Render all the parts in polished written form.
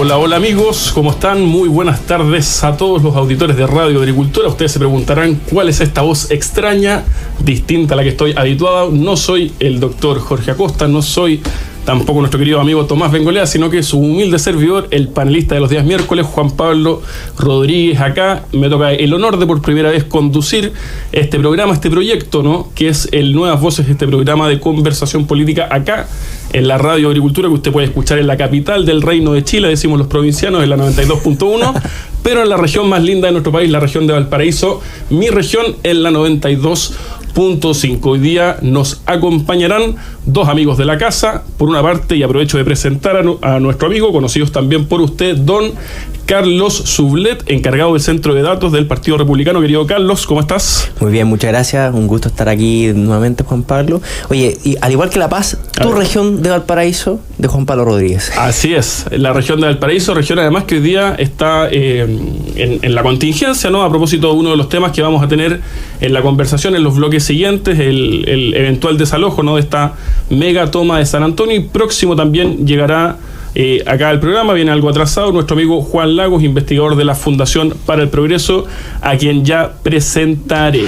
Hola, hola amigos, ¿cómo están? Muy buenas tardes a todos los auditores de Radio Agricultura. Ustedes se preguntarán cuál es esta voz extraña, distinta a la que estoy habituado. No soy el doctor Jorge Acosta, no soy tampoco nuestro querido amigo Tomás Bengolea, sino que su humilde servidor, el panelista de los días miércoles, Juan Pablo Rodríguez. Acá me toca el honor de por primera vez conducir este programa, este proyecto, ¿no? Que es el Nuevas Voces, este programa de conversación política acá en la Radio Agricultura, que usted puede escuchar en la capital del Reino de Chile, decimos los provincianos, en la 92.1, pero en la región más linda de nuestro país, la región de Valparaíso, mi región, en la 92.5. Hoy día nos acompañarán dos amigos de la casa. Por una parte, y aprovecho de presentar a nuestro amigo, conocidos también por usted, don Carlos Sublet, encargado del Centro de Datos del Partido Republicano. Querido Carlos, ¿cómo estás? Muy bien, muchas gracias. Un gusto estar aquí nuevamente, Juan Pablo. Oye, y al igual que La Paz, tu región de Valparaíso, de Juan Pablo Rodríguez. Así es, la región de Valparaíso, región además que hoy día está en la contingencia, ¿no? A propósito de uno de los temas que vamos a tener en la conversación en los bloques siguientes, el eventual desalojo, ¿no? De esta mega toma de San Antonio, y próximo también llegará acá al programa, viene algo atrasado, nuestro amigo Juan Lagos, investigador de la Fundación para el Progreso, a quien ya presentaré.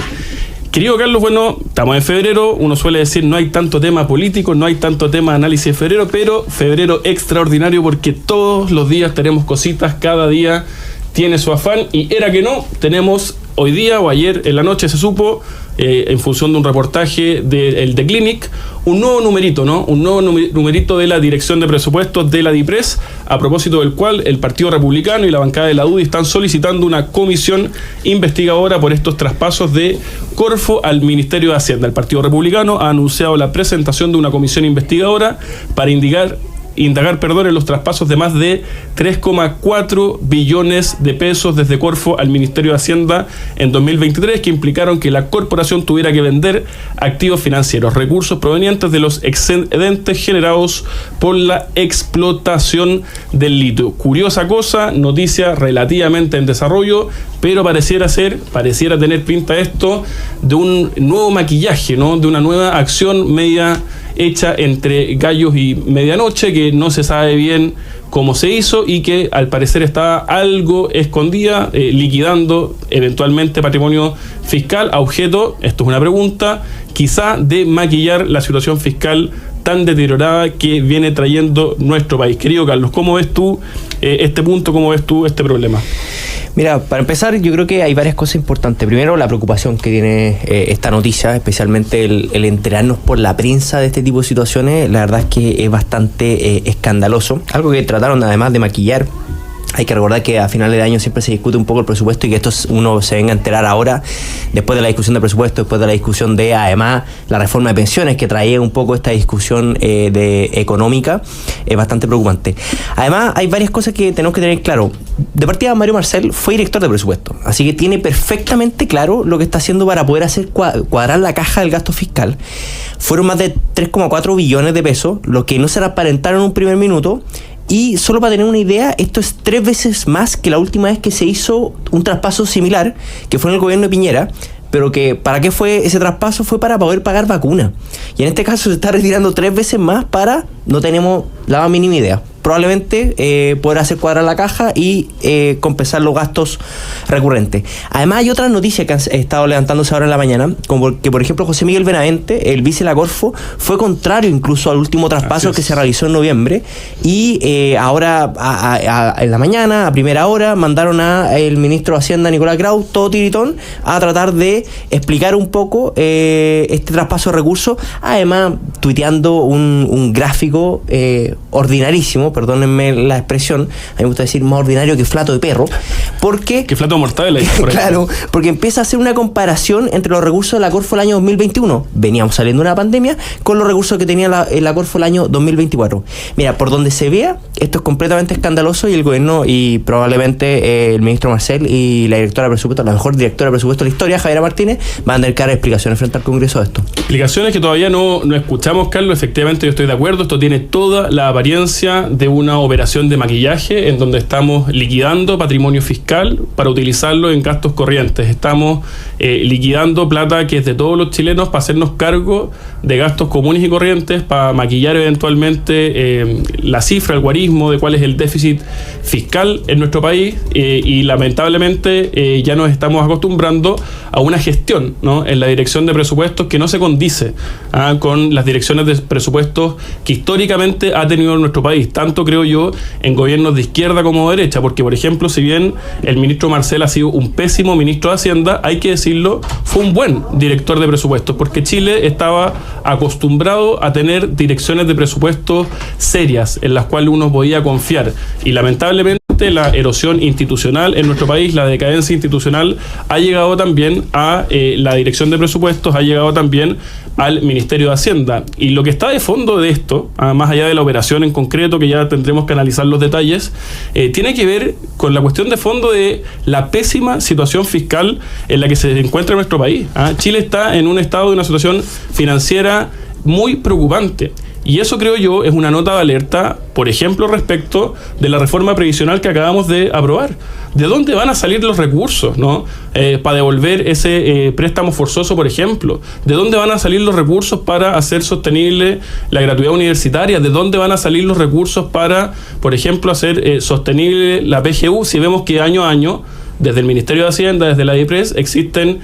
Querido Carlos, bueno, estamos en febrero, uno suele decir no hay tanto tema político, no hay tanto tema de análisis de febrero, pero febrero extraordinario porque todos los días tenemos cositas, cada día tiene su afán, y era que no, tenemos hoy día o ayer en la noche se supo, en función de un reportaje del The Clinic, un nuevo numerito, ¿no? Un nuevo numerito de la Dirección de Presupuestos de la DIPRES, a propósito del cual el Partido Republicano y la bancada de la UDI están solicitando una comisión investigadora por estos traspasos de Corfo al Ministerio de Hacienda. El Partido Republicano ha anunciado la presentación de una comisión investigadora para indagar en los traspasos de más de 3,4 billones de pesos desde Corfo al Ministerio de Hacienda en 2023, que implicaron que la corporación tuviera que vender activos financieros, recursos provenientes de los excedentes generados por la explotación del litio. Curiosa cosa, noticia relativamente en desarrollo, pero pareciera tener pinta esto de un nuevo maquillaje, ¿no? De una nueva acción media hecha entre gallos y medianoche, que no se sabe bien cómo se hizo y que al parecer está algo escondida, liquidando eventualmente patrimonio fiscal a objeto, esto es una pregunta, quizá de maquillar la situación fiscal tan deteriorada que viene trayendo nuestro país. Querido Carlos, ¿cómo ves tú este punto, cómo ves tú este problema? Mira, para empezar, yo creo que hay varias cosas importantes. Primero, la preocupación que tiene esta noticia, especialmente el enterarnos por la prensa de este tipo de situaciones, la verdad es que es bastante escandaloso. Algo que trataron además de maquillar. Hay que recordar que a finales de año siempre se discute un poco el presupuesto, y que esto uno se venga a enterar ahora, después de la discusión de presupuesto, después de la discusión de, además, la reforma de pensiones, que traía un poco esta discusión económica, es bastante preocupante. Además, hay varias cosas que tenemos que tener claro. De partida, Mario Marcel fue director de presupuesto, así que tiene perfectamente claro lo que está haciendo para poder hacer cuadrar la caja del gasto fiscal. Fueron más de 3,4 billones de pesos, lo que no se transparentaron en un primer minuto. Y solo para tener una idea, esto es 3 veces más que la última vez que se hizo un traspaso similar, que fue en el gobierno de Piñera, pero que ¿para qué fue ese traspaso? Fue para poder pagar vacuna. Y en este caso se está retirando 3 veces más para, no tenemos la más mínima idea. Probablemente poder hacer cuadrar la caja y compensar los gastos recurrentes. Además, hay otras noticias que han estado levantándose ahora en la mañana, como que, por ejemplo, José Miguel Benavente, el vice de la Corfo, fue contrario incluso al último traspaso que se realizó en noviembre, y ahora en la mañana, a primera hora, mandaron al ministro de Hacienda, Nicolás Grau, todo tiritón, a tratar de explicar un poco este traspaso de recursos, además tuiteando un gráfico ordinarísimo, perdónenme la expresión, a mí me gusta decir más ordinario que flato de perro, porque... Que flato mortal. Claro, porque empieza a hacer una comparación entre los recursos de la Corfo el año 2021, veníamos saliendo de una pandemia, con los recursos que tenía la Corfo el año 2024. Mira, por donde se vea, esto es completamente escandaloso, y el gobierno, y probablemente el ministro Marcel y la directora de presupuesto, la mejor directora de presupuesto de la historia, Javiera Martínez, van a tener que dar explicaciones frente al Congreso de esto. Explicaciones que todavía no escuchamos, Carlos. Efectivamente, yo estoy de acuerdo, esto tiene toda la apariencia de de una operación de maquillaje en donde estamos liquidando patrimonio fiscal para utilizarlo en gastos corrientes. Estamos liquidando plata que es de todos los chilenos para hacernos cargo de gastos comunes y corrientes, para maquillar eventualmente la cifra, el guarismo de cuál es el déficit fiscal en nuestro país, y lamentablemente ya nos estamos acostumbrando a una gestión, ¿no?, en la dirección de presupuestos que no se condice con las direcciones de presupuestos que históricamente ha tenido nuestro país, tanto creo yo en gobiernos de izquierda como de derecha, porque por ejemplo, si bien el ministro Marcel ha sido un pésimo ministro de Hacienda, hay que decirlo, fue un buen director de presupuestos, porque Chile estaba acostumbrado a tener direcciones de presupuestos serias en las cuales uno podía confiar, y lamentablemente la erosión institucional en nuestro país, la decadencia institucional, ha llegado también a la dirección de presupuestos, ha llegado también al Ministerio de Hacienda. Y lo que está de fondo de esto, más allá de la operación en concreto, que ya tendremos que analizar los detalles, tiene que ver con la cuestión de fondo de la pésima situación fiscal en la que se encuentra nuestro país. Chile está en un estado de una situación financiera muy preocupante. Y eso, creo yo, es una nota de alerta, por ejemplo, respecto de la reforma previsional que acabamos de aprobar. ¿De dónde van a salir los recursos, ¿no?, para devolver ese préstamo forzoso, por ejemplo? ¿De dónde van a salir los recursos para hacer sostenible la gratuidad universitaria? ¿De dónde van a salir los recursos para, por ejemplo, hacer sostenible la PGU? Si vemos que año a año, desde el Ministerio de Hacienda, desde la DIPRES, existen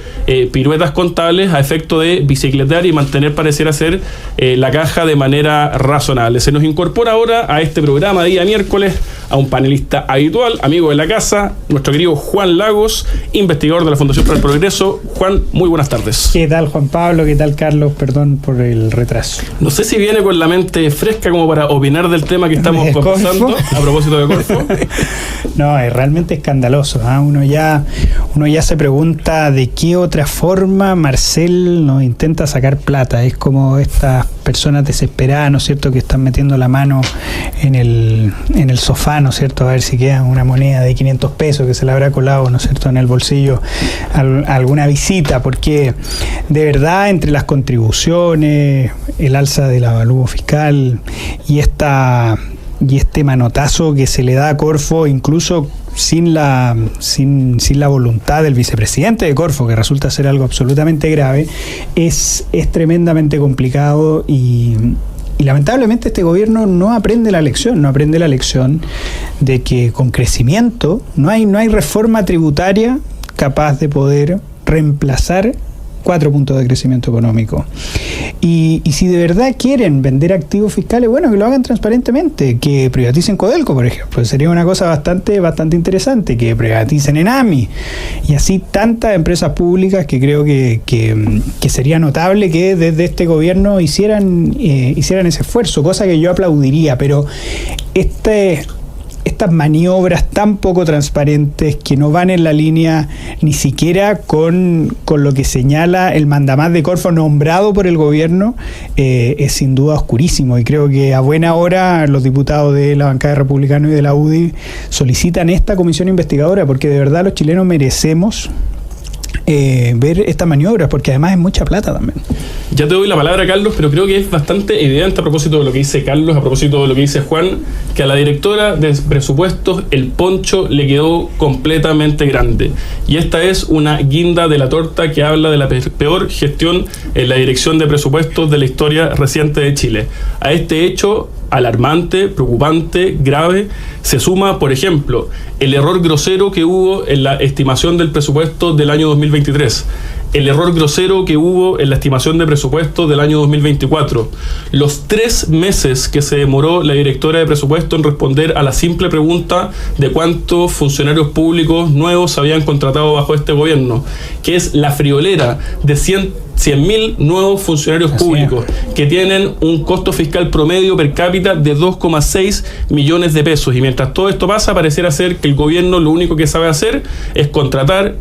piruetas contables a efecto de bicicletear y mantener, pareciera ser, la caja de manera razonable. Se nos incorpora ahora a este programa día miércoles a un panelista habitual, amigo de la casa, nuestro querido Juan Lagos, investigador de la Fundación para el Progreso. Juan, muy buenas tardes. ¿Qué tal, Juan Pablo? ¿Qué tal, Carlos? Perdón por el retraso. No sé si viene con la mente fresca como para opinar del tema que estamos conversando a propósito de Corfo. No, es realmente escandaloso, ¿eh? Uno ya se pregunta de qué otra forma Marcel nos intenta sacar plata. Es como estas personas desesperadas, ¿no es cierto?, que están metiendo la mano en el sofá, ¿no es cierto?, a ver si queda una moneda de 500 pesos que se le habrá colado, ¿no es cierto?, en el bolsillo alguna visita, porque de verdad, entre las contribuciones, el alza del avalúo fiscal y este manotazo que se le da a Corfo, incluso sin la voluntad del vicepresidente de Corfo, que resulta ser algo absolutamente grave, es tremendamente complicado y lamentablemente este gobierno no aprende la lección de que con crecimiento no hay reforma tributaria capaz de poder reemplazar 4 puntos de crecimiento económico. Y si de verdad quieren vender activos fiscales, bueno, que lo hagan transparentemente, que privaticen Codelco, por ejemplo. Sería una cosa bastante interesante, que privaticen Enami, y así tantas empresas públicas que creo que sería notable que desde este gobierno hicieran ese esfuerzo, cosa que yo aplaudiría, pero estas maniobras tan poco transparentes que no van en la línea ni siquiera con lo que señala el mandamás de Corfo nombrado por el gobierno, es sin duda oscurísimo, y creo que a buena hora los diputados de la bancada republicana y de la UDI solicitan esta comisión investigadora, porque de verdad los chilenos merecemos ver estas maniobras, porque además es mucha plata también. Ya te doy la palabra, Carlos, pero creo que es bastante evidente a propósito de lo que dice Carlos, a propósito de lo que dice Juan, que a la directora de presupuestos el poncho le quedó completamente grande. Y esta es una guinda de la torta que habla de la peor gestión en la dirección de presupuestos de la historia reciente de Chile. A este hecho alarmante, preocupante, grave, se suma, por ejemplo, el error grosero que hubo en la estimación del presupuesto del año 2023, el error grosero que hubo en la estimación de presupuesto del año 2024, los 3 meses que se demoró la directora de presupuesto en responder a la simple pregunta de cuántos funcionarios públicos nuevos se habían contratado bajo este gobierno, que es la friolera de 100.000 nuevos funcionarios públicos que tienen un costo fiscal promedio per cápita de 2,6 millones de pesos. Y mientras todo esto pasa, pareciera ser que el gobierno lo único que sabe hacer es contratar,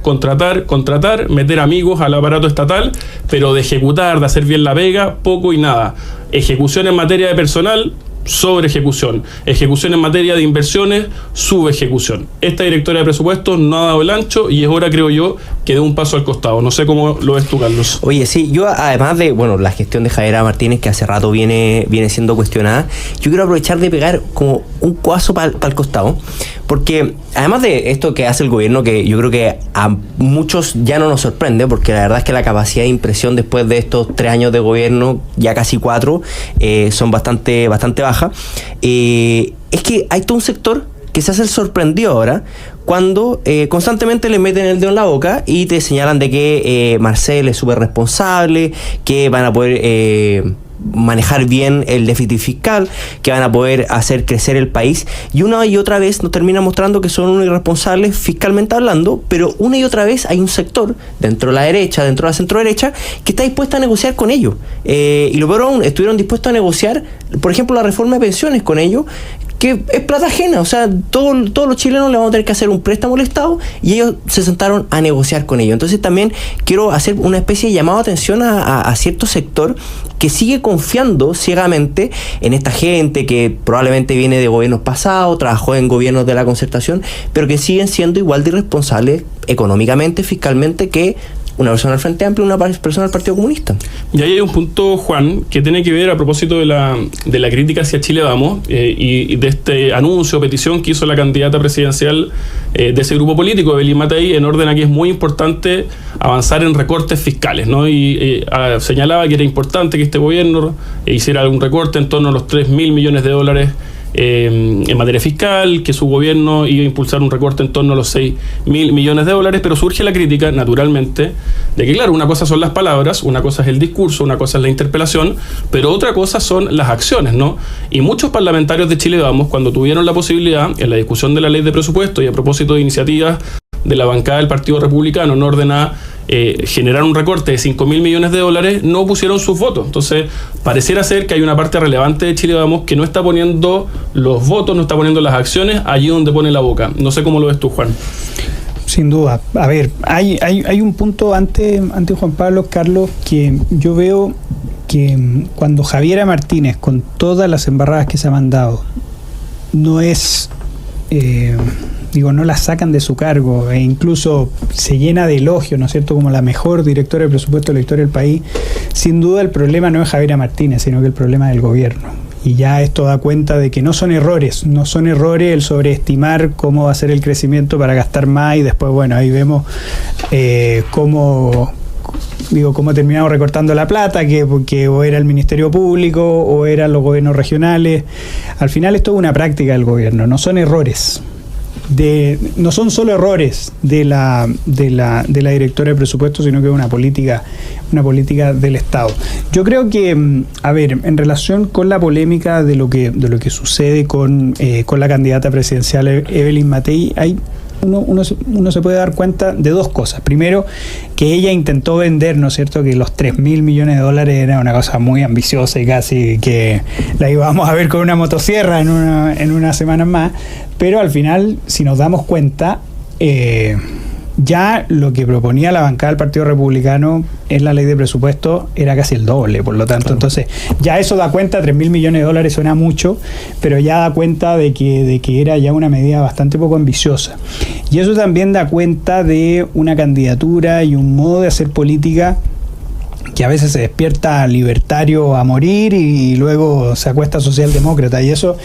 meter amigos al aparato estatal, pero de ejecutar, de hacer bien la pega, poco y nada. Ejecución en materia de personal, sobre ejecución. Ejecución en materia de inversiones, subejecución. Esta directora de presupuestos no ha dado el ancho y es hora, creo yo, que dé un paso al costado. No sé cómo lo ves tú, Carlos. Oye, sí, yo además de, la gestión de Javiera Martínez, que hace rato viene siendo cuestionada, yo quiero aprovechar de pegar como un cuazo para el costado, porque además de esto que hace el gobierno, que yo creo que a muchos ya no nos sorprende, porque la verdad es que la capacidad de impresión después de estos 3 años de gobierno, ya casi 4, son bastante bajas. Es que hay todo un sector que se hace el sorprendido ahora cuando constantemente le meten el dedo en la boca y te señalan de que Marcel es súper responsable, que van a poder manejar bien el déficit fiscal, que van a poder hacer crecer el país, y una y otra vez nos termina mostrando que son unos irresponsables fiscalmente hablando, pero una y otra vez hay un sector dentro de la derecha, dentro de la centro derecha, que está dispuesta a negociar con ellos, y lo peor aún, estuvieron dispuestos a negociar, por ejemplo, la reforma de pensiones con ellos, que es plata ajena, o sea, todos los chilenos le vamos a tener que hacer un préstamo al Estado, y ellos se sentaron a negociar con ellos. Entonces también quiero hacer una especie de llamado de atención a cierto sector que sigue confiando ciegamente en esta gente que probablemente viene de gobiernos pasados, trabajó en gobiernos de la Concertación, pero que siguen siendo igual de irresponsables económicamente, fiscalmente, que una persona del Frente Amplio, una persona del Partido Comunista. Y ahí hay un punto, Juan, que tiene que ver a propósito de la crítica hacia Chile Vamos y de este anuncio o petición que hizo la candidata presidencial de ese grupo político, Evelyn Matei, en orden a que es muy importante avanzar en recortes fiscales, ¿no? Y señalaba que era importante que este gobierno hiciera algún recorte en torno a los 3.000 millones de dólares en materia fiscal, que su gobierno iba a impulsar un recorte en torno a los 6.000 millones de dólares, pero surge la crítica, naturalmente, de que claro, una cosa son las palabras, una cosa es el discurso, una cosa es la interpelación, pero otra cosa son las acciones, ¿no? Y muchos parlamentarios de Chile Vamos, cuando tuvieron la posibilidad, en la discusión de la ley de presupuesto y a propósito de iniciativas de la bancada del Partido Republicano en orden a generar un recorte de 5.000 millones de dólares, no pusieron sus votos. Entonces, pareciera ser que hay una parte relevante de Chile Vamos que no está poniendo los votos, no está poniendo las acciones allí donde pone la boca. No sé cómo lo ves tú, Juan. Sin duda. A ver, hay un punto ante Juan Pablo, Carlos, que yo veo que cuando Javiera Martínez, con todas las embarradas que se ha mandado, no es... no la sacan de su cargo e incluso se llena de elogios, ¿no es cierto?, como la mejor directora de presupuesto de la historia del país. Sin duda el problema no es Javiera Martínez, sino que el problema es del gobierno. Y ya esto da cuenta de que no son errores el sobreestimar cómo va a ser el crecimiento para gastar más y después, bueno, ahí vemos cómo terminamos recortando la plata, que o era el Ministerio Público o eran los gobiernos regionales. Al final esto es una práctica del gobierno, no son errores. No son solo errores de la directora de presupuesto, sino que es una política del Estado. Yo creo que, a ver, en relación con la polémica de lo que sucede con la candidata presidencial Evelyn Matei, uno se puede dar cuenta de dos cosas. Primero, que ella intentó vender, ¿no es cierto?, que los 3.000 millones de dólares era una cosa muy ambiciosa y casi que la íbamos a ver con una motosierra en unas semanas más, pero al final, si nos damos cuenta, ya lo que proponía la bancada del Partido Republicano en la ley de presupuesto era casi el doble, por lo tanto, claro. Entonces ya eso da cuenta, 3.000 millones de dólares suena mucho, pero ya da cuenta de que era ya una medida bastante poco ambiciosa. Y eso también da cuenta de una candidatura y un modo de hacer política que a veces se despierta libertario a morir y luego se acuesta socialdemócrata, y eso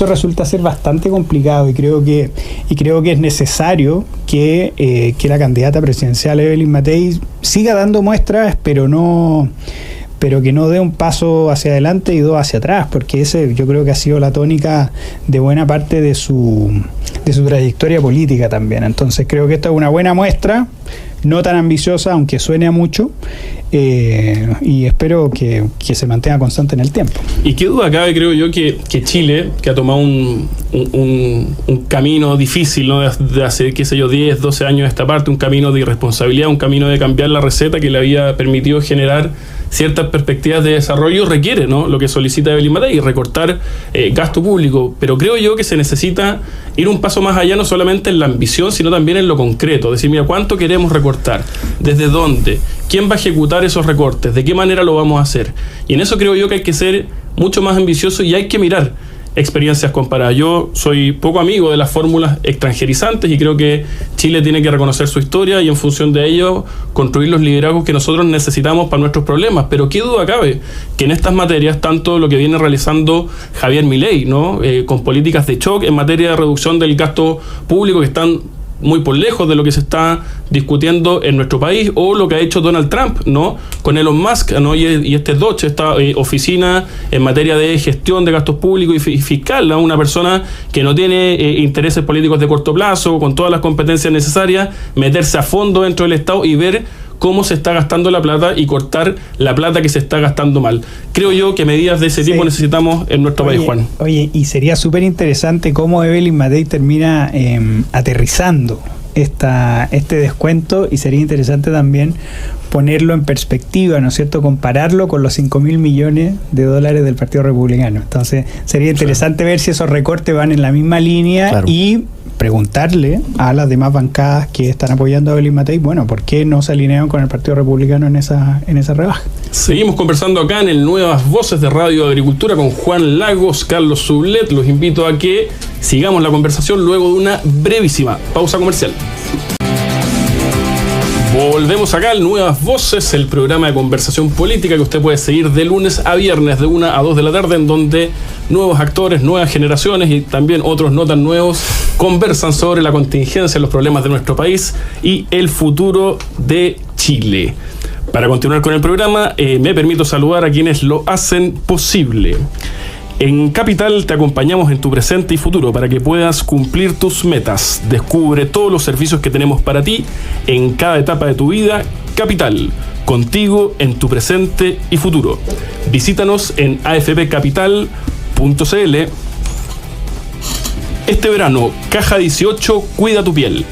resulta ser bastante complicado, y creo que es necesario que la candidata presidencial Evelyn Matei siga dando muestras, pero que no dé un paso hacia adelante y dos hacia atrás, porque ese yo creo que ha sido la tónica de buena parte de su trayectoria política también. Entonces creo que esta es una buena muestra, no tan ambiciosa, aunque suene a mucho, y espero que se mantenga constante en el tiempo. Y qué duda cabe, creo yo, que Chile, que ha tomado un camino difícil, ¿no?, de hace, 10, 12 años a esta parte, un camino de irresponsabilidad, un camino de cambiar la receta que le había permitido generar ciertas perspectivas de desarrollo, requiere, ¿no?, lo que solicita Evelyn Matei, recortar gasto público. Pero creo yo que se necesita ir un paso más allá, no solamente en la ambición, sino también en lo concreto. Decir, mira, ¿cuánto queremos recortar? ¿Desde dónde? ¿Quién va a ejecutar esos recortes? ¿De qué manera lo vamos a hacer? Y en eso creo yo que hay que ser mucho más ambicioso y hay que mirar experiencias comparadas. Yo soy poco amigo de las fórmulas extranjerizantes y creo que Chile tiene que reconocer su historia y en función de ello construir los liderazgos que nosotros necesitamos para nuestros problemas. Pero qué duda cabe que en estas materias, tanto lo que viene realizando Javier Milei, ¿no? Con políticas de shock en materia de reducción del gasto público que están muy por lejos de lo que se está discutiendo en nuestro país, o lo que ha hecho Donald Trump, ¿no? Con Elon Musk, ¿no? Y este DOGE, esta oficina en materia de gestión de gastos públicos y fiscal, ¿no? Una persona que no tiene intereses políticos de corto plazo, con todas las competencias necesarias, meterse a fondo dentro del Estado y ver cómo se está gastando la plata y cortar la plata que se está gastando mal. Creo yo que medidas de ese tipo necesitamos en nuestro país, Juan. Oye, y sería súper interesante cómo Evelyn Matei termina aterrizando este descuento, y sería interesante también ponerlo en perspectiva, ¿no es cierto?, compararlo con los 5.000 millones de dólares del Partido Republicano. Entonces sería interesante ver si esos recortes van en la misma línea, y preguntarle a las demás bancadas que están apoyando a Evelyn Matei, bueno, ¿por qué no se alinearon con el Partido Republicano en esa rebaja? Seguimos conversando acá en el Nuevas Voces de Radio Agricultura con Juan Lagos, Carlos Sublet. Los invito a que sigamos la conversación luego de una brevísima pausa comercial. Volvemos acá al Nuevas Voces, el programa de conversación política que usted puede seguir de lunes a viernes de 1 a 2 de la tarde, en donde nuevos actores, nuevas generaciones y también otros no tan nuevos conversan sobre la contingencia, los problemas de nuestro país y el futuro de Chile. Para continuar con el programa, me permito saludar a quienes lo hacen posible. En Capital te acompañamos en tu presente y futuro para que puedas cumplir tus metas. Descubre todos los servicios que tenemos para ti en cada etapa de tu vida. Capital, contigo en tu presente y futuro. Visítanos en afpcapital.cl. Este verano, Caja 18 cuida tu piel.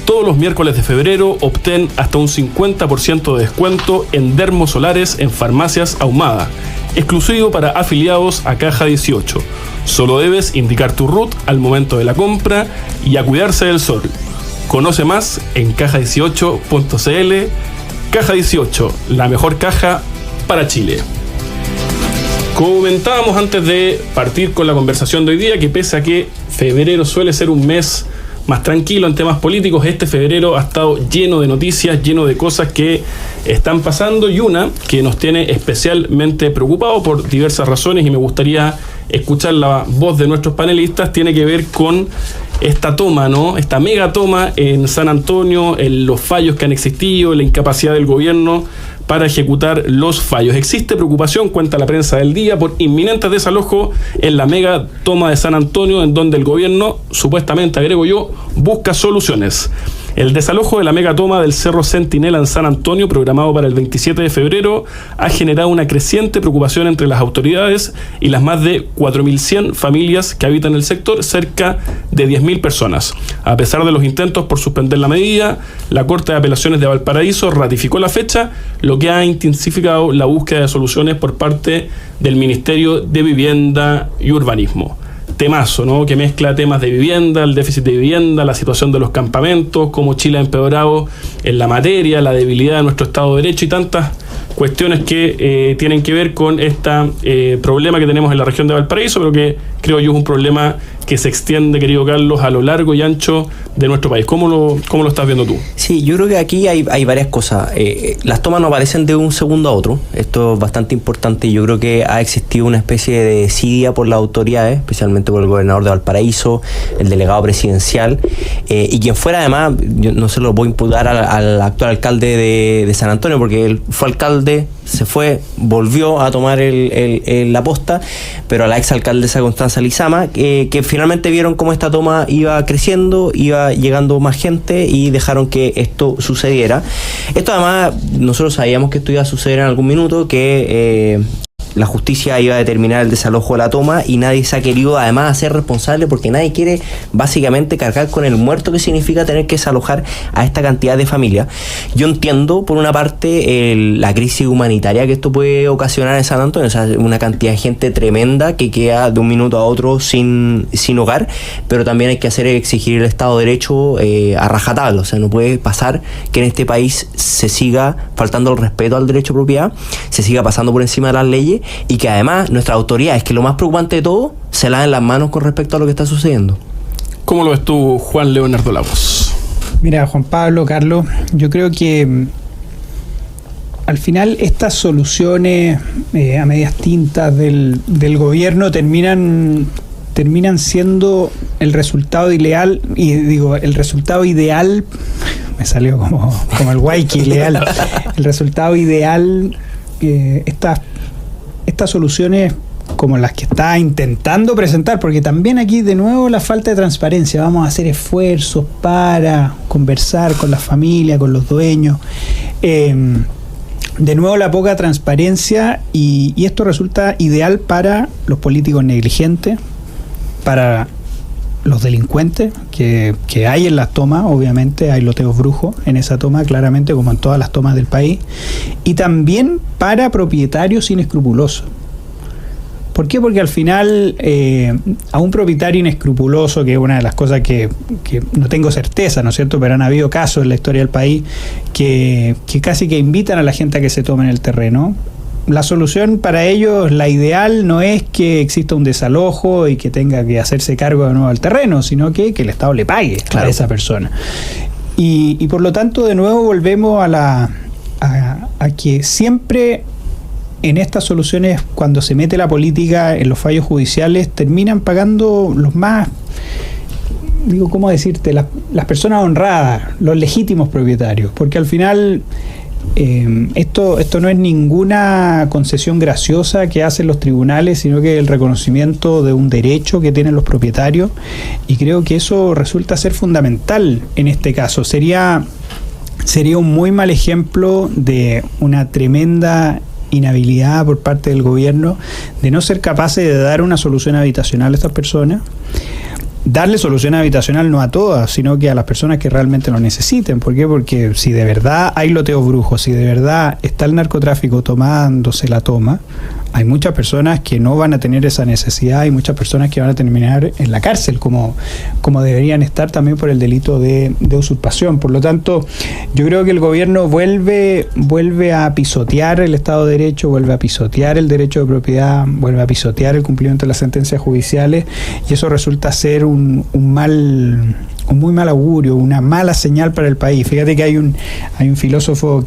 Todos los miércoles de febrero obtén hasta un 50% de descuento en dermosolares en Farmacias Ahumada, exclusivo para afiliados a Caja 18. Solo debes indicar tu RUT al momento de la compra y a cuidarse del sol. Conoce más en caja18.cl. Caja 18, la mejor caja para Chile. Comentábamos antes de partir con la conversación de hoy día que pese a que febrero suele ser un mes más tranquilo en temas políticos, este febrero ha estado lleno de noticias, lleno de cosas que están pasando, y una que nos tiene especialmente preocupados por diversas razones, y me gustaría escuchar la voz de nuestros panelistas, tiene que ver con esta toma, ¿no? Esta mega toma en San Antonio, en los fallos que han existido, la incapacidad del gobierno para ejecutar los fallos. Existe preocupación, cuenta la prensa del día, por inminentes desalojos en la mega toma de San Antonio, en donde el gobierno, supuestamente, agrego yo, busca soluciones. El desalojo de la megatoma del Cerro Centinela en San Antonio, programado para el 27 de febrero, ha generado una creciente preocupación entre las autoridades y las más de 4.100 familias que habitan el sector, cerca de 10.000 personas. A pesar de los intentos por suspender la medida, la Corte de Apelaciones de Valparaíso ratificó la fecha, lo que ha intensificado la búsqueda de soluciones por parte del Ministerio de Vivienda y Urbanismo. Temazo, ¿no? Que mezcla temas de vivienda, el déficit de vivienda, la situación de los campamentos, cómo Chile ha empeorado en la materia, la debilidad de nuestro Estado de Derecho y tantas cuestiones que tienen que ver con este problema que tenemos en la región de Valparaíso, pero que creo yo es un problema que se extiende, querido Carlos, a lo largo y ancho de nuestro país. ¿Cómo lo estás viendo tú? Sí, yo creo que aquí hay varias cosas. Las tomas no aparecen de un segundo a otro. Esto es bastante importante. Yo creo que ha existido una especie de desidia por las autoridades, especialmente por el gobernador de Valparaíso, el delegado presidencial, y quien fuera, además, yo no se lo voy a imputar al actual alcalde de San Antonio, porque él fue alcalde, se fue, volvió a tomar la posta, pero a la exalcaldesa Constanza Lizama, que finalmente vieron cómo esta toma iba creciendo, iba llegando más gente y dejaron que esto sucediera. Esto además, nosotros sabíamos que esto iba a suceder en algún minuto, que la justicia iba a determinar el desalojo de la toma, y nadie se ha querido además hacer responsable, porque nadie quiere básicamente cargar con el muerto que significa tener que desalojar a esta cantidad de familias. Yo entiendo por una parte la crisis humanitaria que esto puede ocasionar en San Antonio, o sea, una cantidad de gente tremenda que queda de un minuto a otro sin hogar, pero también hay que exigir el Estado de Derecho a rajatabla. O sea, no puede pasar que en este país se siga faltando el respeto al derecho de propiedad, se siga pasando por encima de las leyes y que además nuestras autoridades, que lo más preocupante de todo, se laven las manos con respecto a lo que está sucediendo. ¿Cómo lo ves tú, Juan Leonardo Lagos? Mira, Juan Pablo, Carlos, yo creo que al final estas soluciones a medias tintas del gobierno terminan siendo el resultado ideal, me salió como el Waiki ideal, el resultado ideal, estas soluciones como las que está intentando presentar, porque también aquí de nuevo la falta de transparencia. Vamos a hacer esfuerzos para conversar con la familia, con los dueños, de nuevo la poca transparencia, y esto resulta ideal para los políticos negligentes, para los delincuentes que hay en las tomas. Obviamente hay loteos brujos en esa toma, claramente, como en todas las tomas del país, y también para propietarios inescrupulosos. ¿Por qué? Porque al final a un propietario inescrupuloso, que es una de las cosas que no tengo certeza, ¿no es cierto?, pero han habido casos en la historia del país que casi que invitan a la gente a que se tomen el terreno. La solución para ellos, la ideal, no es que exista un desalojo y que tenga que hacerse cargo de nuevo del terreno, sino que el Estado le pague a esa persona. Y por lo tanto, de nuevo volvemos a que siempre en estas soluciones, cuando se mete la política en los fallos judiciales, terminan pagando los más, ¿cómo decirte?, las personas honradas, los legítimos propietarios, porque al final esto no es ninguna concesión graciosa que hacen los tribunales, sino que el reconocimiento de un derecho que tienen los propietarios, y creo que eso resulta ser fundamental en este caso. Sería un muy mal ejemplo de una tremenda inhabilidad por parte del gobierno de no ser capaces de dar una solución habitacional a estas personas. Darle solución habitacional no a todas, sino que a las personas que realmente lo necesiten. ¿Por qué? Porque si de verdad hay loteos brujos, si de verdad está el narcotráfico tomándose la toma, hay muchas personas que no van a tener esa necesidad, hay muchas personas que van a terminar en la cárcel, como deberían estar también por el delito de usurpación. Por lo tanto, yo creo que el gobierno vuelve a pisotear el Estado de Derecho, vuelve a pisotear el derecho de propiedad, vuelve a pisotear el cumplimiento de las sentencias judiciales, y eso resulta ser un muy mal augurio, una mala señal para el país. Fíjate que hay un filósofo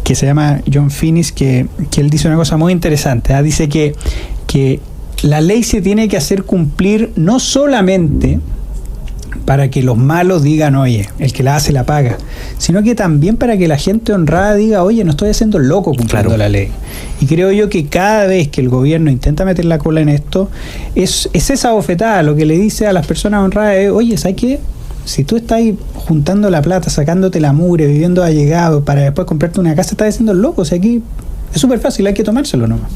que se llama John Finnis, que él dice una cosa muy interesante, ¿eh? Dice que la ley se tiene que hacer cumplir no solamente para que los malos digan, oye, el que la hace la paga, sino que también para que la gente honrada diga, oye, no estoy haciendo loco cumpliendo la ley. Y creo yo que cada vez que el gobierno intenta meter la cola en esto, es esa bofetada. Lo que le dice a las personas honradas es, oye, ¿sabes qué? Si tú estás juntando la plata, sacándote la mugre, viviendo allegado para después comprarte una casa, estás haciendo loco. O sea, aquí es súper fácil, hay que tomárselo nomás.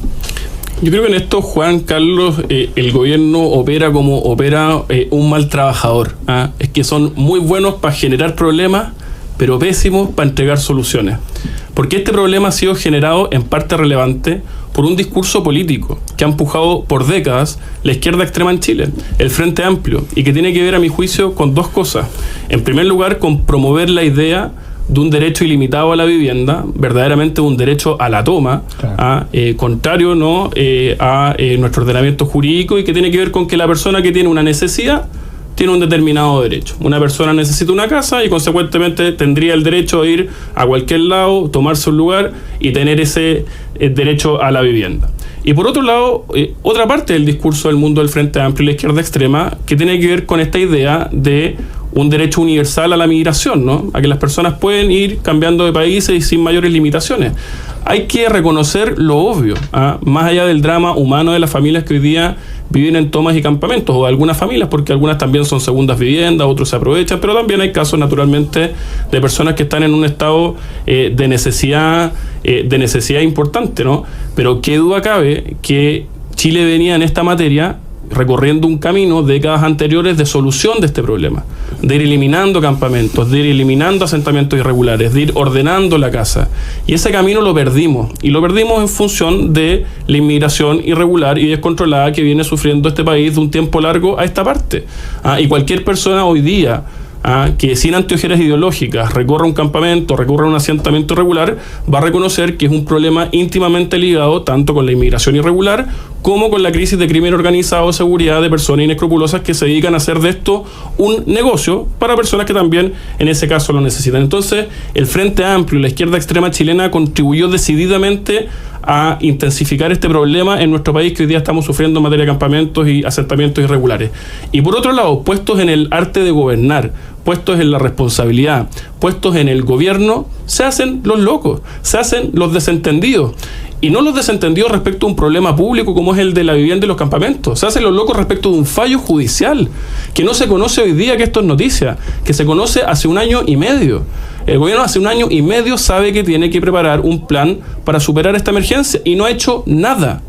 Yo creo que en esto, Juan Carlos, el gobierno opera como opera un mal trabajador. Es que son muy buenos para generar problemas, pero pésimos para entregar soluciones. Porque este problema ha sido generado en parte relevante por un discurso político que ha empujado por décadas la izquierda extrema en Chile, el Frente Amplio, y que tiene que ver, a mi juicio, con dos cosas. En primer lugar, con promover la idea de un derecho ilimitado a la vivienda, verdaderamente un derecho a la toma, claro, contrario ¿no? a nuestro ordenamiento jurídico, y que tiene que ver con que la persona que tiene una necesidad tiene un determinado derecho. Una persona necesita una casa y consecuentemente tendría el derecho a ir a cualquier lado, tomarse un lugar y tener ese derecho a la vivienda. Y por otro lado, otra parte del discurso del mundo del Frente Amplio y la izquierda extrema, que tiene que ver con esta idea de un derecho universal a la migración, ¿no? A que las personas pueden ir cambiando de países y sin mayores limitaciones. Hay que reconocer lo obvio, más allá del drama humano de las familias que hoy día viven en tomas y campamentos, o de algunas familias, porque algunas también son segundas viviendas, otros se aprovechan, pero también hay casos, naturalmente, de personas que están en un estado de necesidad importante, ¿no? Pero qué duda cabe que Chile venía en esta materia recorriendo un camino décadas anteriores de solución de este problema, de ir eliminando campamentos, de ir eliminando asentamientos irregulares, de ir ordenando la casa, y ese camino lo perdimos, y lo perdimos en función de la inmigración irregular y descontrolada que viene sufriendo este país de un tiempo largo a esta parte. Y cualquier persona hoy día que sin anteojeras ideológicas recorra un campamento, recorra un asentamiento irregular, va a reconocer que es un problema íntimamente ligado tanto con la inmigración irregular como con la crisis de crimen organizado, seguridad de personas inescrupulosas que se dedican a hacer de esto un negocio para personas que también en ese caso lo necesitan. Entonces, el Frente Amplio y la izquierda extrema chilena contribuyó decididamente a intensificar este problema en nuestro país que hoy día estamos sufriendo en materia de campamentos y asentamientos irregulares. Y por otro lado, puestos en el arte de gobernar, puestos en la responsabilidad, puestos en el gobierno, se hacen los locos, se hacen los desentendidos. Y no los desentendidos respecto a un problema público como es el de la vivienda y los campamentos. Se hacen los locos respecto de un fallo judicial que no se conoce hoy día, que esto es noticia, que se conoce hace 1 año y medio. El gobierno hace 1 año y medio sabe que tiene que preparar un plan para superar esta emergencia y no ha hecho nada.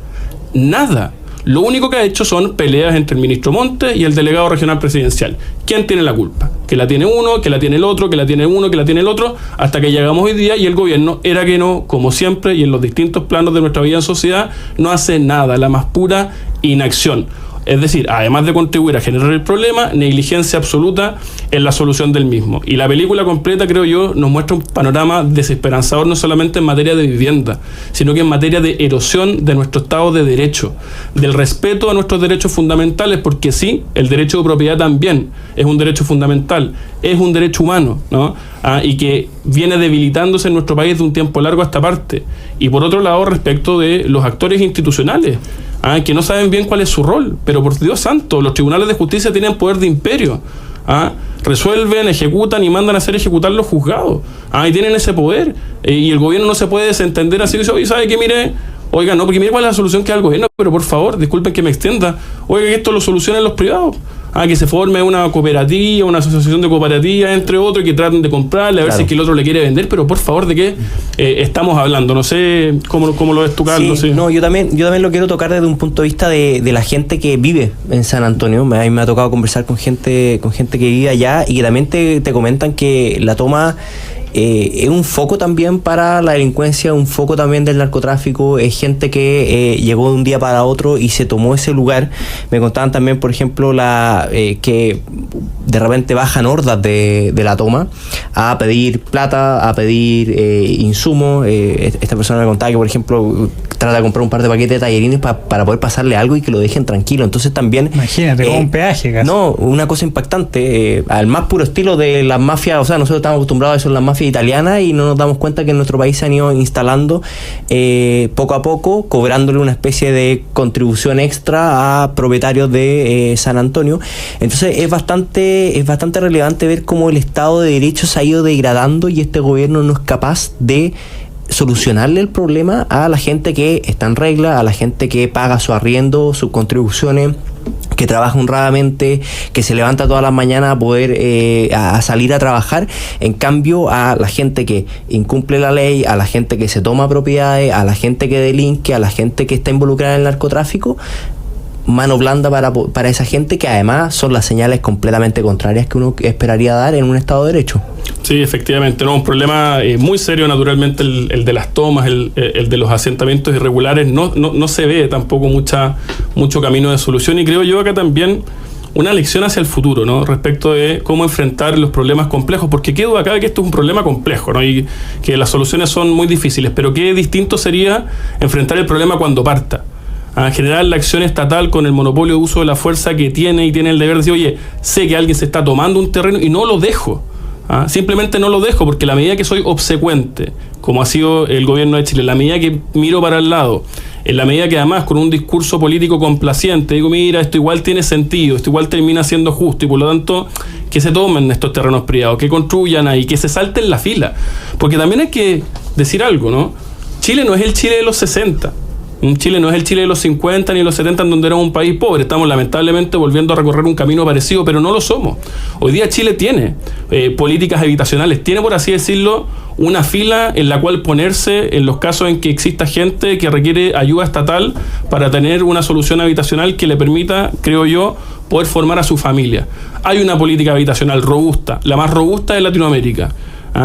Nada. Lo único que ha hecho son peleas entre el ministro Montes y el delegado regional presidencial. ¿Quién tiene la culpa? Que la tiene uno, que la tiene el otro, que la tiene uno, que la tiene el otro, hasta que llegamos hoy día y el gobierno, era que no, como siempre, y en los distintos planos de nuestra vida en sociedad, no hace nada, la más pura inacción. Es decir, además de contribuir a generar el problema, negligencia absoluta en la solución del mismo. Y la película completa, creo yo, nos muestra un panorama desesperanzador no solamente en materia de vivienda, sino que en materia de erosión de nuestro Estado de Derecho, del respeto a nuestros derechos fundamentales, porque sí, el derecho de propiedad también es un derecho fundamental, es un derecho humano, ¿no? Y que viene debilitándose en nuestro país de un tiempo largo a esta parte. Y por otro lado, respecto de los actores institucionales, que no saben bien cuál es su rol, pero por Dios santo, los tribunales de justicia tienen poder de imperio, resuelven, ejecutan y mandan a hacer ejecutar los juzgados, y tienen ese poder, y el gobierno no se puede desentender así, oye, ¿sabe qué? Mire, oiga, no, porque mire cuál es la solución que da el gobierno, pero por favor, disculpen que me extienda, oiga, que esto lo solucionen los privados, que se forme una cooperativa, una asociación de cooperativas, entre otros, y que traten de comprarle, a ver si es que el otro le quiere vender, pero por favor, ¿de qué estamos hablando? No sé cómo lo ves tú, Carlos. Sí, no, yo también lo quiero tocar desde un punto de vista de la gente que vive en San Antonio. A mí me ha tocado conversar con gente que vive allá y que también te comentan que la toma es un foco también para la delincuencia, un foco también del narcotráfico. Es gente que llegó de un día para otro y se tomó ese lugar. Me contaban también, por ejemplo, que de repente bajan hordas de la toma a pedir plata, a pedir insumos. Esta persona me contaba que, por ejemplo, trata de comprar un par de paquetes de tallarines para poder pasarle algo y que lo dejen tranquilo. Entonces también... Imagínate, como un peaje casi. No, una cosa impactante, al más puro estilo de las mafias. O sea, nosotros estamos acostumbrados a eso en las mafias italianas y no nos damos cuenta que en nuestro país se han ido instalando poco a poco, cobrándole una especie de contribución extra a propietarios de San Antonio. Entonces es bastante relevante ver cómo el Estado de Derecho se ha ido degradando y este gobierno no es capaz de solucionarle el problema a la gente que está en regla, a la gente que paga su arriendo, sus contribuciones, que trabaja honradamente, que se levanta todas las mañanas a poder a salir a trabajar. En cambio, a la gente que incumple la ley, a la gente que se toma propiedades, a la gente que delinque, a la gente que está involucrada en el narcotráfico, mano blanda para esa gente, que además son las señales completamente contrarias que uno esperaría dar en un Estado de Derecho. Sí, efectivamente, un problema muy serio, naturalmente, el de las tomas, el de los asentamientos irregulares. No se ve tampoco mucho camino de solución, y creo yo acá también una lección hacia el futuro, ¿no? Respecto de cómo enfrentar los problemas complejos, porque qué duda cabe que esto es un problema complejo, ¿no? Y que las soluciones son muy difíciles, pero qué distinto sería enfrentar el problema cuando parta. A generar la acción estatal con el monopolio de uso de la fuerza que tiene y tiene el deber de decir, oye, sé que alguien se está tomando un terreno y no lo dejo. Simplemente no lo dejo, porque la medida que soy obsecuente, como ha sido el gobierno de Chile, la medida que miro para el lado, en la medida que además con un discurso político complaciente digo, mira, esto igual tiene sentido, esto igual termina siendo justo, y por lo tanto que se tomen estos terrenos privados, que construyan ahí, que se salten la fila, porque también hay que decir algo, ¿no? Chile no es el Chile de los 60. Chile no es el Chile de los 50 ni de los 70, en donde éramos un país pobre. Estamos lamentablemente volviendo a recorrer un camino parecido, pero no lo somos. Hoy día Chile tiene políticas habitacionales, tiene, por así decirlo, una fila en la cual ponerse en los casos en que exista gente que requiere ayuda estatal para tener una solución habitacional que le permita, creo yo, poder formar a su familia. Hay una política habitacional robusta, la más robusta de Latinoamérica.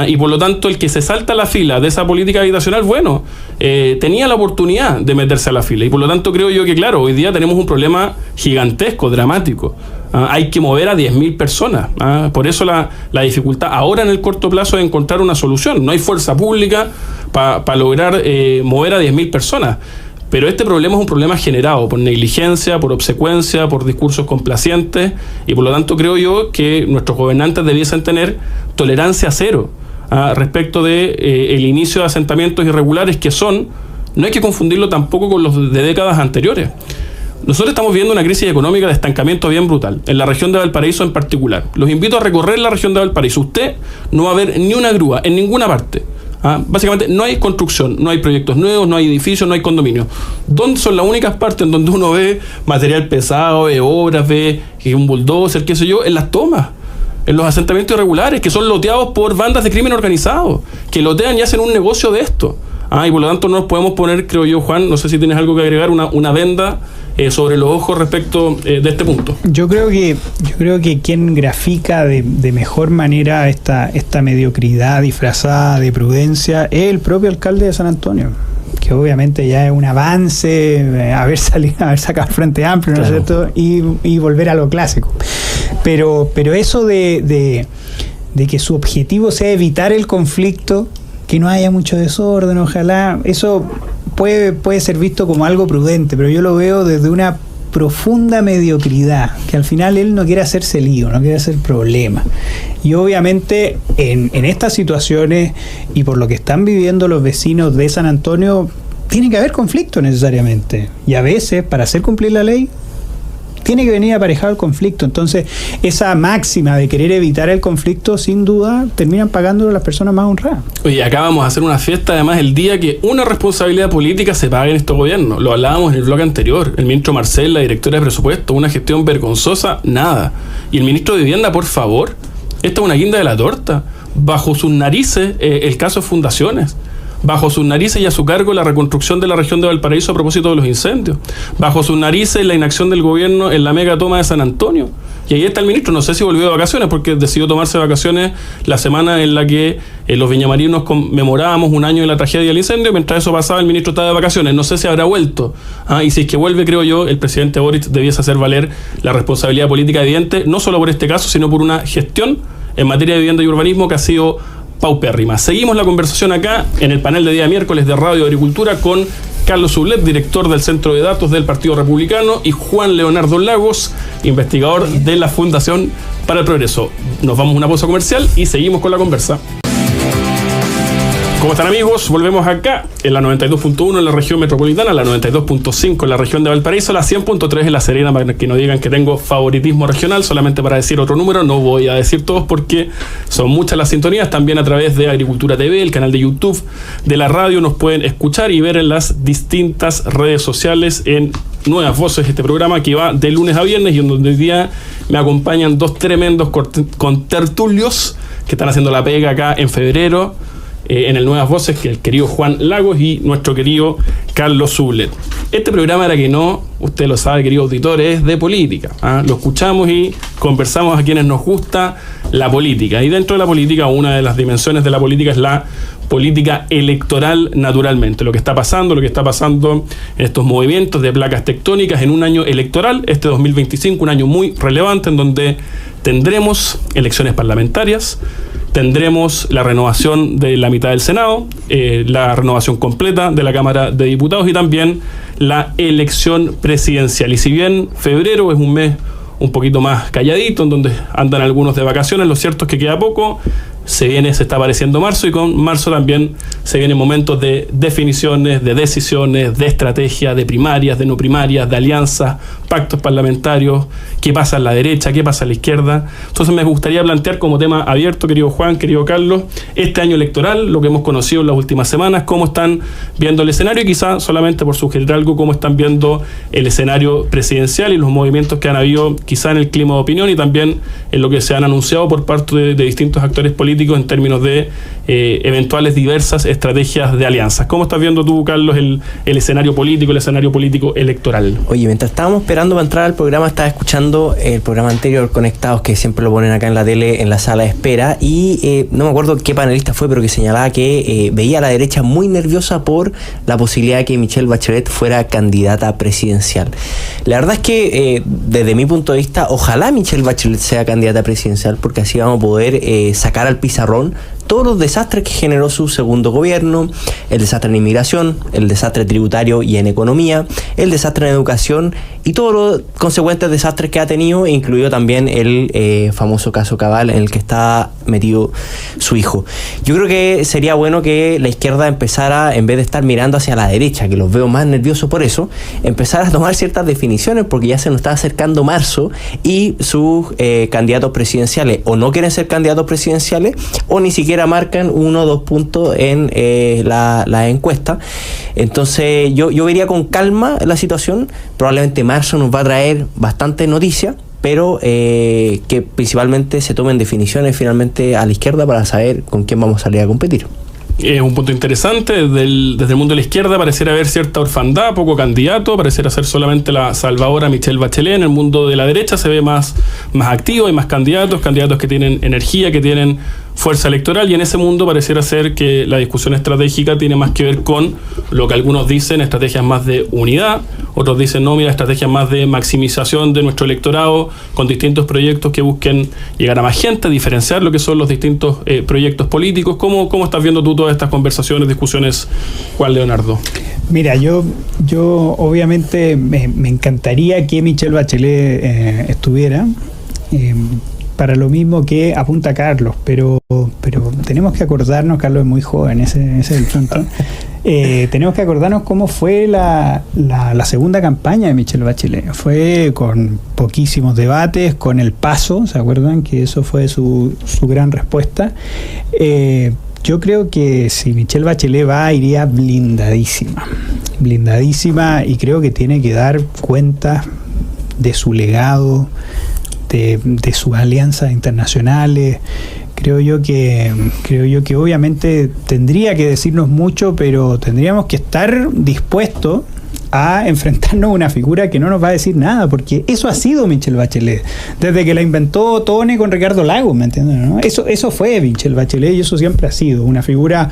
Y por lo tanto el que se salta la fila de esa política habitacional, bueno, tenía la oportunidad de meterse a la fila, y por lo tanto creo yo que, claro, hoy día tenemos un problema gigantesco, dramático, Hay que mover a 10.000 personas. Por eso la dificultad ahora en el corto plazo es encontrar una solución. No hay fuerza pública para lograr mover a 10.000 personas. Pero este problema es un problema generado por negligencia, por obsecuencia, por discursos complacientes, y por lo tanto creo yo que nuestros gobernantes debiesen tener tolerancia cero respecto de el inicio de asentamientos irregulares que son, no hay que confundirlo tampoco con los de décadas anteriores. Nosotros estamos viviendo una crisis económica de estancamiento bien brutal, en la región de Valparaíso en particular. Los invito a recorrer la región de Valparaíso. Usted no va a ver ni una grúa en ninguna parte. Básicamente no hay construcción, no hay proyectos nuevos, no hay edificios, no hay condominios. ¿Dónde son las únicas partes en donde uno ve material pesado, ve obras, ve un bulldozer, qué sé yo? En las tomas, en los asentamientos irregulares, que son loteados por bandas de crimen organizado, que lotean y hacen un negocio de esto. Y por lo tanto no nos podemos poner, creo yo, Juan, no sé si tienes algo que agregar, una venda sobre los ojos respecto de este punto. Yo creo que quien grafica de mejor manera esta mediocridad disfrazada de prudencia es el propio alcalde de San Antonio, que obviamente ya es un avance haber sacado el Frente Amplio, ¿no es cierto? Y volver a lo clásico. Pero eso de que su objetivo sea evitar el conflicto, que no haya mucho desorden, ojalá, eso puede ser visto como algo prudente, pero yo lo veo desde una profunda mediocridad, que al final él no quiere hacerse lío, no quiere hacer problema. Y obviamente en estas situaciones y por lo que están viviendo los vecinos de San Antonio, tiene que haber conflicto necesariamente. Y a veces, para hacer cumplir la ley, tiene que venir aparejado el conflicto. Entonces, esa máxima de querer evitar el conflicto, sin duda, terminan pagándolo las personas más honradas. Oye, acá vamos a hacer una fiesta, además, el día que una responsabilidad política se pague en estos gobiernos. Lo hablábamos en el bloque anterior. El ministro Marcel, la directora de presupuesto, una gestión vergonzosa, nada. Y el ministro de Vivienda, por favor, esta es una guinda de la torta. Bajo sus narices, el caso de fundaciones. Bajo sus narices y a su cargo la reconstrucción de la región de Valparaíso a propósito de los incendios. Bajo sus narices la inacción del gobierno en la mega toma de San Antonio. Y ahí está el ministro, no sé si volvió de vacaciones, porque decidió tomarse vacaciones la semana en la que los viñamarinos conmemorábamos un año de la tragedia del incendio. Mientras eso pasaba, el ministro estaba de vacaciones. No sé si habrá vuelto. Y si es que vuelve, creo yo, el presidente Boric debiese hacer valer la responsabilidad política evidente, no solo por este caso, sino por una gestión en materia de vivienda y urbanismo que ha sido paupérrima. Seguimos la conversación acá en el panel de día miércoles de Radio Agricultura con Carlos Sublet, director del Centro de Datos del Partido Republicano, y Juan Leonardo Lagos, investigador de la Fundación para el Progreso. Nos vamos a una pausa comercial y seguimos con la conversa. ¿Cómo están, amigos? Volvemos acá en la 92.1 en la región metropolitana, la 92.5 en la región de Valparaíso, la 100.3 en La Serena, para que no digan que tengo favoritismo regional, solamente para decir otro número, no voy a decir todos porque son muchas las sintonías. También a través de Agricultura TV, el canal de YouTube de la radio, nos pueden escuchar y ver en las distintas redes sociales en Nuevas Voces, este programa que va de lunes a viernes y en donde hoy día me acompañan dos tremendos contertulios que están haciendo la pega acá en febrero. En el Nuevas Voces, que el querido Juan Lagos y nuestro querido Carlos Sublet. Este programa, era que no, usted lo sabe, querido auditor, es de política. Lo escuchamos y conversamos a quienes nos gusta la política. Y dentro de la política, una de las dimensiones de la política es la política electoral, naturalmente. Lo que está pasando en estos movimientos de placas tectónicas en un año electoral, este 2025, un año muy relevante en donde tendremos elecciones parlamentarias, tendremos la renovación de la mitad del Senado, la renovación completa de la Cámara de Diputados y también la elección presidencial. Y si bien febrero es un mes un poquito más calladito, en donde andan algunos de vacaciones, lo cierto es que queda poco. Se está apareciendo marzo y con marzo también se vienen momentos de definiciones, de decisiones, de estrategia, de primarias, de no primarias, de alianzas, pactos parlamentarios, qué pasa en la derecha, qué pasa en la izquierda. Entonces me gustaría plantear como tema abierto, querido Juan, querido Carlos, este año electoral, lo que hemos conocido en las últimas semanas, cómo están viendo el escenario y quizá solamente por sugerir algo, cómo están viendo el escenario presidencial y los movimientos que han habido quizá en el clima de opinión y también en lo que se han anunciado por parte de distintos actores políticos políticos en términos de eventuales diversas estrategias de alianzas. ¿Cómo estás viendo tú, Carlos, el escenario político electoral? Oye, mientras estábamos esperando para entrar al programa, estaba escuchando el programa anterior, Conectados, que siempre lo ponen acá en la tele, en la sala de espera, y no me acuerdo qué panelista fue, pero que señalaba que veía a la derecha muy nerviosa por la posibilidad de que Michelle Bachelet fuera candidata presidencial. La verdad es que, desde mi punto de vista, ojalá Michelle Bachelet sea candidata presidencial, porque así vamos a poder sacar al pizarrón todos los desastres que generó su segundo gobierno, el desastre en inmigración, el desastre tributario y en economía, el desastre en educación y todos los consecuentes desastres que ha tenido, incluido también el famoso caso Cabal en el que está metido su hijo. Yo creo que sería bueno que la izquierda empezara, en vez de estar mirando hacia la derecha, que los veo más nerviosos por eso, empezar a tomar ciertas definiciones, porque ya se nos está acercando marzo y sus candidatos presidenciales o no quieren ser candidatos presidenciales o ni siquiera marcan 1 o 2 puntos en la encuesta. Entonces yo vería con calma la situación. Probablemente marzo nos va a traer bastante noticias, pero que principalmente se tomen definiciones finalmente a la izquierda para saber con quién vamos a salir a competir. Es un punto interesante. Desde el mundo de la izquierda pareciera haber cierta orfandad, poco candidato, pareciera ser solamente la salvadora Michelle Bachelet. En el mundo de la derecha se ve más activo, hay más candidatos que tienen energía, que tienen fuerza electoral, y en ese mundo pareciera ser que la discusión estratégica tiene más que ver con lo que algunos dicen estrategias más de unidad, otros dicen no, mira, estrategias más de maximización de nuestro electorado con distintos proyectos que busquen llegar a más gente, diferenciar lo que son los distintos proyectos políticos. ¿Cómo estás viendo tú todas estas conversaciones, discusiones, Juan Leonardo? Mira, yo obviamente me encantaría que Michelle Bachelet estuviera, para lo mismo que apunta Carlos, pero tenemos que acordarnos, Carlos es muy joven, ese es el punto. Tenemos que acordarnos cómo fue la segunda campaña de Michelle Bachelet. Fue con poquísimos debates, con el paso, ¿se acuerdan? Que eso fue su gran respuesta. Yo creo que si Michelle Bachelet iría blindadísima, y creo que tiene que dar cuenta de su legado, de sus alianzas internacionales. Creo yo que obviamente tendría que decirnos mucho, pero tendríamos que estar dispuestos a enfrentarnos a una figura que no nos va a decir nada, porque eso ha sido Michelle Bachelet desde que la inventó Tone con Ricardo Lagos, ¿me entiendes? ¿No? Eso fue Michelle Bachelet, y eso siempre ha sido una figura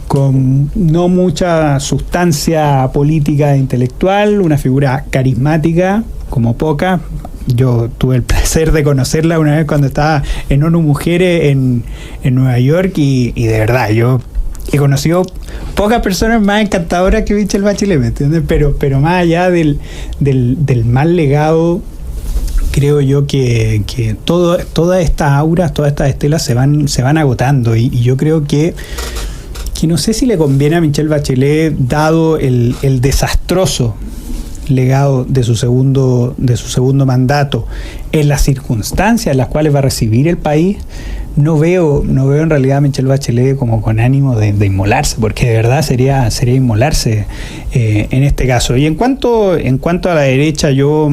con no mucha sustancia política e intelectual, una figura carismática como poca. Yo tuve el placer de conocerla una vez cuando estaba en ONU Mujeres en Nueva York, y de verdad yo he conocido pocas personas más encantadoras que Michelle Bachelet, ¿me entiendes? Pero más allá del mal legado, creo yo que todas estas auras, todas estas estelas se van agotando, y yo creo que no sé si le conviene a Michelle Bachelet, dado el desastroso legado de su segundo mandato, en las circunstancias en las cuales va a recibir el país. No veo en realidad a Michelle Bachelet como con ánimo de inmolarse, porque de verdad sería inmolarse en este caso. Y en cuanto a la derecha, yo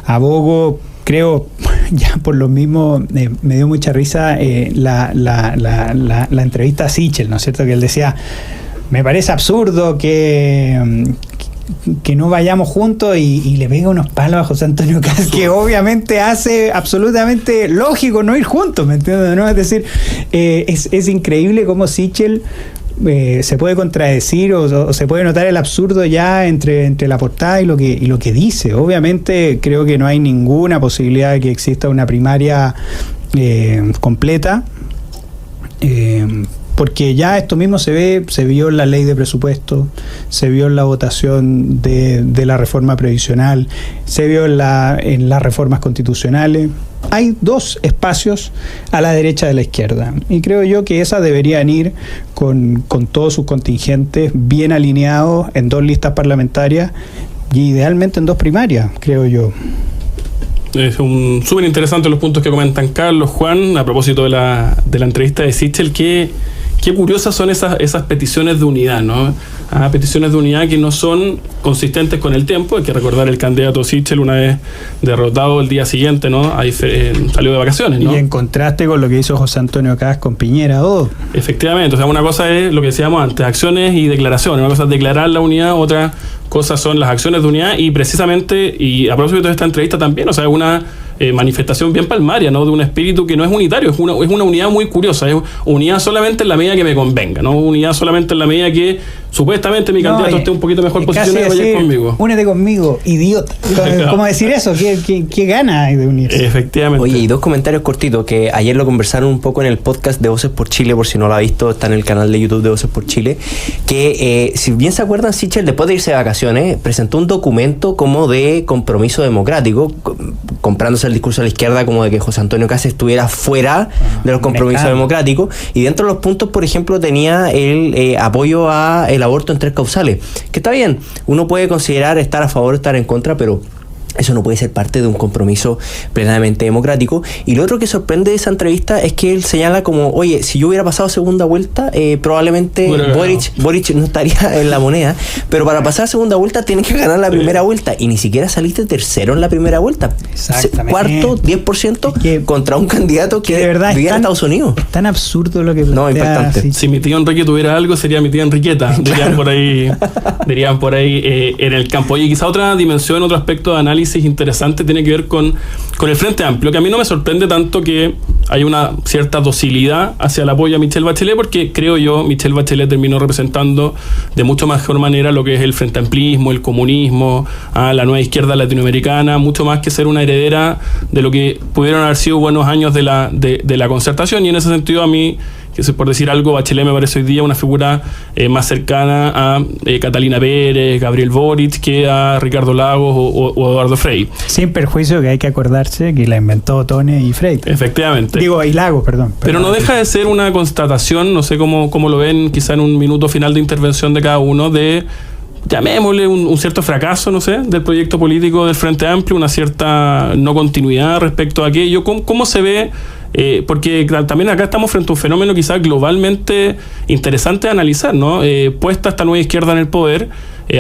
abogo, creo, ya por lo mismo, me dio mucha risa la entrevista a Sichel, ¿no es cierto? Que él decía, me parece absurdo que no vayamos juntos, y le pega unos palos a José Antonio Caz, que obviamente hace absolutamente lógico no ir juntos, ¿me entiendes? ¿No? Es decir, es increíble cómo Sichel se puede contradecir o se puede notar el absurdo ya entre la portada y lo que dice. Obviamente creo que no hay ninguna posibilidad de que exista una primaria completa, porque ya esto mismo se vio en la ley de presupuesto, se vio en la votación de la reforma previsional, se vio en las reformas constitucionales. Hay 2 espacios a la derecha de la izquierda, y creo yo que esas deberían ir con todos sus contingentes bien alineados en 2 listas parlamentarias, y idealmente en 2 primarias, creo yo. Es súper interesante los puntos que comentan Carlos, Juan, a propósito de la entrevista de Sichel. ¿Qué qué curiosas son esas peticiones de unidad, ¿no? Peticiones de unidad que no son consistentes con el tiempo. Hay que recordar el candidato Sichel, una vez derrotado el día siguiente, ¿no? Ahí salió de vacaciones, ¿no? Y en contraste con lo que hizo José Antonio Kast con Piñera. Efectivamente, o sea, una cosa es lo que decíamos antes, acciones y declaraciones. Una cosa es declarar la unidad, otra cosa son las acciones de unidad, y precisamente, y a propósito de esta entrevista también, o sea, es una manifestación bien palmaria, ¿no? De un espíritu que no es unitario, es una unidad muy curiosa, es unidad solamente en la medida que me convenga, ¿no? Unidad solamente en la medida que supuestamente mi candidato esté un poquito mejor posicionado y vaya conmigo. Únete conmigo, idiota. ¿Cómo decir eso? ¿Qué gana hay de unirse? Efectivamente. Oye, y 2 comentarios cortitos que ayer lo conversaron un poco en el podcast de Voces por Chile, por si no lo ha visto, está en el canal de YouTube de Voces por Chile, que si bien se acuerdan, Sichel, después de irse de vacaciones, presentó un documento como de compromiso democrático, comprándose el discurso de la izquierda como de que José Antonio Kast estuviera fuera de los compromisos democráticos, y dentro de los puntos, por ejemplo, tenía el apoyo a el aborto en 3 causales, que está bien, uno puede considerar estar a favor o estar en contra, pero eso no puede ser parte de un compromiso plenamente democrático. Y lo otro que sorprende de esa entrevista es que él señala como, oye, si yo hubiera pasado segunda vuelta, probablemente Boric no estaría en la moneda, pero para pasar segunda vuelta tienes que ganar la primera vuelta, y ni siquiera saliste tercero en la primera vuelta. Exactamente. Cuarto, 10% contra un candidato que de verdad vivía en Estados Unidos. Es tan absurdo lo que plantea. No, impactante. Si mi tío Enrique tuviera algo, sería mi tía Enriqueta, dirían por ahí en el campo. Oye, quizá otra dimensión, otro aspecto de análisis interesante tiene que ver con el Frente Amplio, que a mí no me sorprende tanto que hay una cierta docilidad hacia el apoyo a Michelle Bachelet, porque creo yo Michelle Bachelet terminó representando de mucho mejor manera lo que es el Frente Amplismo, el comunismo, la nueva izquierda latinoamericana, mucho más que ser una heredera de lo que pudieron haber sido buenos años de la Concertación. Y en ese sentido, a mí, que por decir algo, Bachelet me parece hoy día una figura más cercana a Catalina Pérez, Gabriel Boric, que a Ricardo Lagos o Eduardo Frei. Sin perjuicio que hay que acordarse que la inventó Tone y Frei. Efectivamente. Digo, y Lagos, perdón. Pero no deja de ser una constatación, no sé cómo lo ven, quizá en un minuto final de intervención de cada uno, de, llamémosle, un cierto fracaso, no sé, del proyecto político del Frente Amplio, una cierta no continuidad respecto a aquello. ¿Cómo se ve? Porque también acá estamos frente a un fenómeno quizás globalmente interesante de analizar, ¿no? Puesta esta nueva izquierda en el poder,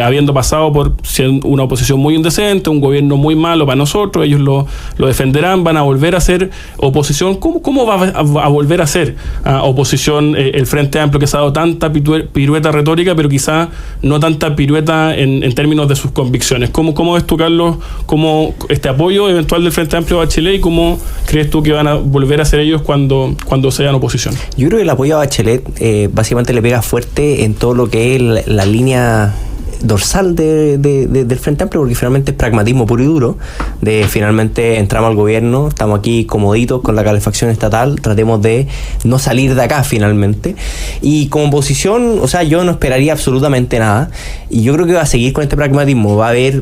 habiendo pasado por una oposición muy indecente, un gobierno muy malo para nosotros, ellos lo defenderán, van a volver a ser oposición. ¿Cómo va a volver a ser oposición el Frente Amplio, que se ha dado tanta pirueta retórica, pero quizás no tanta pirueta en términos de sus convicciones? ¿Cómo ves tú, Carlos, cómo este apoyo eventual del Frente Amplio a Bachelet, y cómo crees tú que van a volver a ser ellos cuando sean oposición? Yo creo que el apoyo a Bachelet básicamente le pega fuerte en todo lo que es la línea dorsal del Frente Amplio, porque finalmente es pragmatismo puro y duro, de finalmente entramos al gobierno, estamos aquí comoditos con la calefacción estatal, tratemos de no salir de acá finalmente. Y como oposición, o sea, yo no esperaría absolutamente nada, y yo creo que va a seguir con este pragmatismo. Va a ver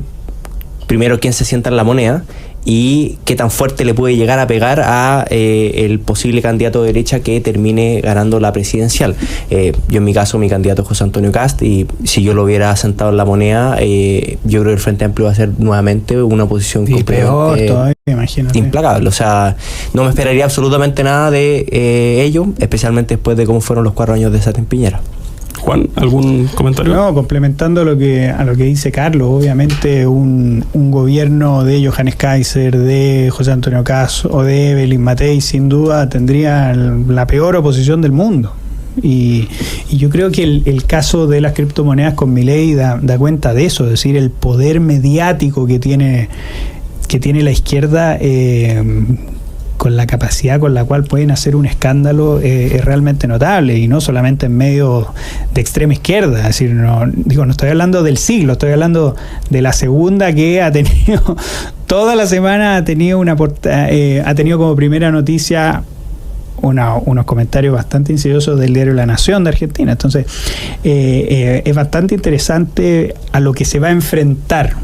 primero quién se sienta en la moneda y qué tan fuerte le puede llegar a pegar a el posible candidato de derecha que termine ganando la presidencial. Yo en mi caso, mi candidato es José Antonio Kast, y si yo lo hubiera sentado en la moneda, yo creo que el Frente Amplio va a ser nuevamente una oposición completamente implacable. O sea, no me esperaría absolutamente nada de ello, especialmente después de cómo fueron los 4 años de Sebastián Piñera. Juan, ¿algún comentario? No, complementando a lo que dice Carlos, obviamente un gobierno de Johannes Kaiser, de José Antonio Kast o de Evelyn Matei, sin duda tendría la peor oposición del mundo. Y yo creo que el caso de las criptomonedas con Milei da cuenta de eso, es decir, el poder mediático que tiene la izquierda, con la capacidad con la cual pueden hacer un escándalo, es realmente notable, y no solamente en medios de extrema izquierda. Es decir, no estoy hablando del siglo, estoy hablando de la segunda, que ha tenido toda la semana, ha tenido como primera noticia unos comentarios bastante insidiosos del diario La Nación de Argentina. Entonces es bastante interesante a lo que se va a enfrentar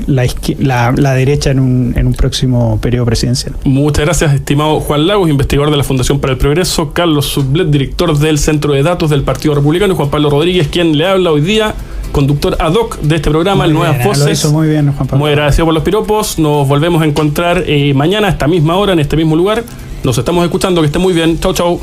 la derecha en un próximo periodo presidencial. Muchas gracias, estimado Juan Lagos, investigador de la Fundación para el Progreso, Carlos Sublet, director del Centro de Datos del Partido Republicano, y Juan Pablo Rodríguez, quien le habla hoy día, conductor ad hoc de este programa, el Nuevas Voces. Lo hizo muy bien, Juan Pablo. Muy agradecido por los piropos. Nos volvemos a encontrar mañana a esta misma hora, en este mismo lugar. Nos estamos escuchando, que esté muy bien. Chau, chau.